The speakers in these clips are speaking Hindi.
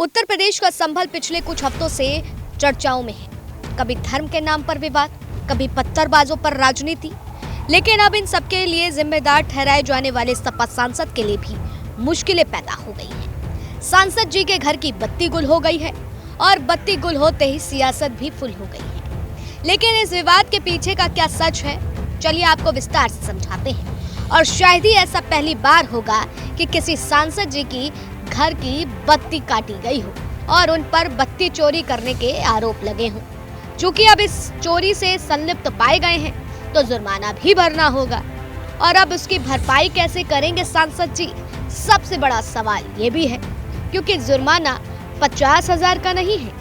उत्तर प्रदेश का संभल पिछले कुछ हफ्तों से चर्चाओं में है। कभी धर्म के नाम पर विवाद, कभी पत्थरबाजों पर राजनीति, लेकिन अब इन सबके लिए जिम्मेदार ठहराए जाने वाले सपा सांसद के लिए भी मुश्किलें पैदा हो गई हैं। सांसद जी के घर की बत्ती गुल हो गई है और बत्ती गुल होते ही सियासत भी फुल हो गई है। लेकिन इस विवाद के पीछे का क्या सच है, चलिए आपको विस्तार से समझाते हैं। और शायद ही ऐसा पहली बार होगा कि किसी सांसद जी की घर की बत्ती काटी गई हो और उन पर बत्ती चोरी करने के आरोप लगे हों। चूंकि अब इस चोरी से संलिप्त पाए गए हैं तो जुर्माना भी भरना होगा, और अब उसकी भरपाई कैसे करेंगे सांसद जी, सबसे बड़ा सवाल ये भी है। क्योंकि जुर्माना 50,000 का नहीं है,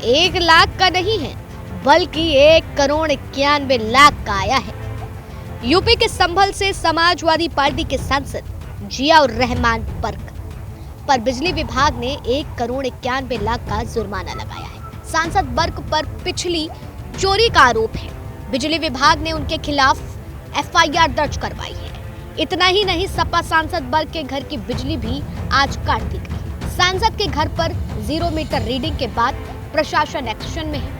1 लाख का नहीं है, बल्कि 1,91,00,000 का आया है। यूपी के संभल से समाजवादी पार्टी के सांसद जियाउर रहमान बर्क पर बिजली विभाग ने 1,91,00,000 का जुर्माना लगाया है। सांसद बर्क पर पिछली चोरी का आरोप है। बिजली विभाग ने उनके खिलाफ एफआईआर दर्ज करवाई है। इतना ही नहीं, सपा सांसद बर्क के घर की बिजली भी आज काट दी गई। सांसद के घर पर 0 मीटर रीडिंग के बाद प्रशासन एक्शन में है।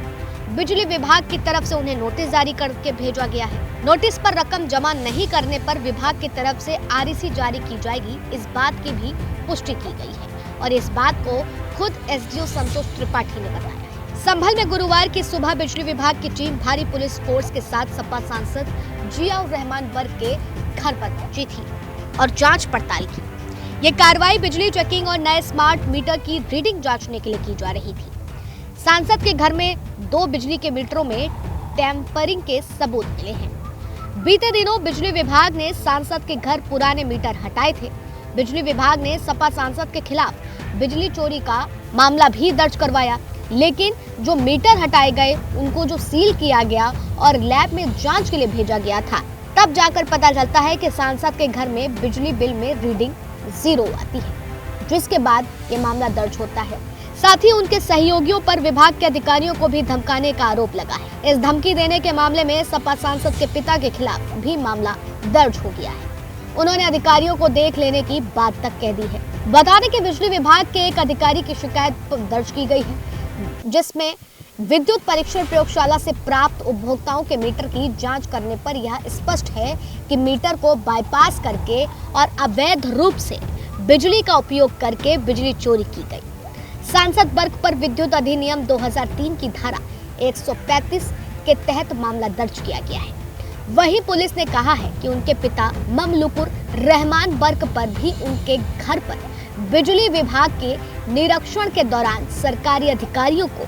बिजली विभाग की तरफ से उन्हें नोटिस जारी करके भेजा गया है। नोटिस पर रकम जमा नहीं करने पर विभाग की तरफ से आरईसी जारी की जाएगी, इस बात की भी पुष्टि की गई है। और इस बात को खुद एसडीओ संतोष त्रिपाठी ने बताया है। संभल में गुरुवार की सुबह बिजली विभाग की टीम भारी पुलिस फोर्स के साथ सपा सांसद जियाउर रहमान बर्क के घर पर पहुंची थी और जांच पड़ताल की। ये कार्रवाई बिजली चेकिंग और नए स्मार्ट मीटर की रीडिंग जांचने के लिए की जा रही थी। सांसद के घर में 2 बिजली के मीटरों में टेम्परिंग के सबूत मिले हैं। बीते दिनों बिजली विभाग ने सांसद के घर पुराने मीटर हटाए थे। बिजली विभाग ने सपा सांसद के खिलाफ बिजली चोरी का मामला भी दर्ज करवाया, लेकिन जो मीटर हटाए गए उनको जो सील किया गया और लैब में जांच के लिए भेजा गया था, तब जाकर पता चलता है कि सांसद के घर में बिजली बिल में रीडिंग 0 आती है, जिसके बाद ये मामला दर्ज होता है। साथ ही उनके सहयोगियों पर विभाग के अधिकारियों को भी धमकाने का आरोप लगा है। इस धमकी देने के मामले में सपा सांसद के पिता के खिलाफ भी मामला दर्ज हो गया है। उन्होंने अधिकारियों को देख लेने की बात तक कह दी है। बता दें कि बिजली विभाग के एक अधिकारी की शिकायत दर्ज की गई है, जिसमें विद्युत परीक्षण प्रयोगशाला से प्राप्त उपभोक्ताओं के मीटर की जांच करने पर यह स्पष्ट है कि मीटर को बाईपास करके और अवैध रूप से बिजली का उपयोग करके बिजली चोरी की गई। सांसद बर्क पर विद्युत अधिनियम 2003 की धारा 135 के तहत मामला दर्ज किया गया है। वहीं पुलिस ने कहा है कि उनके पिता ममलुकुर रहमान बर्क पर भी उनके घर पर बिजली विभाग के निरीक्षण के दौरान सरकारी अधिकारियों को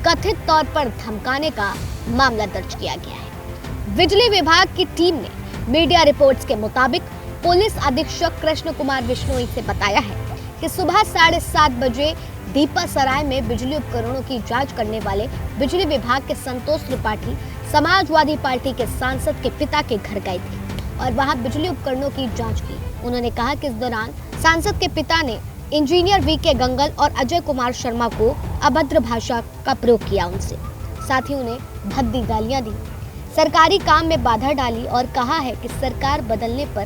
कथित तौर पर धमकाने का मामला दर्ज किया गया है। बिजली विभाग की टीम ने मीडिया रिपोर्ट्स के मुताबिक पुलिस अधीक्षक कृष्ण कुमार बिश्नोई से बताया है कि सुबह 7:30 बजे दीपा सराय में बिजली उपकरणों की जांच करने वाले बिजली विभाग के संतोष त्रिपाठी समाजवादी पार्टी के सांसद के पिता के घर गए थे और वहां बिजली उपकरणों की जांच की। उन्होंने कहा कि इस दौरान सांसद के पिता ने इंजीनियर वीके गंगल और अजय कुमार शर्मा को अभद्र भाषा का प्रयोग किया उनसे, साथ ही उन्हें भद्दी गालियां दी, सरकारी काम में बाधा डाली और कहा है कि सरकार बदलने पर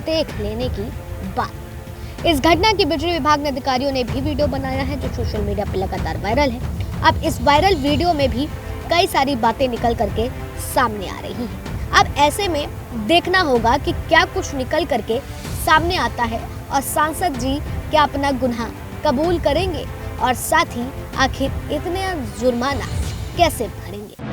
देख लेने की बात। इस घटना की बिजली विभाग के अधिकारियों ने भी वीडियो बनाया है, जो सोशल मीडिया पर लगातार वायरल है। अब इस वायरल वीडियो में भी कई सारी बातें निकल करके सामने आ रही हैं। अब ऐसे में देखना होगा कि क्या कुछ निकल करके सामने आता है और सांसद जी क्या अपना गुनाह कबूल करेंगे और साथ ही आखिर इतने जुर्माना कैसे भरेंगे।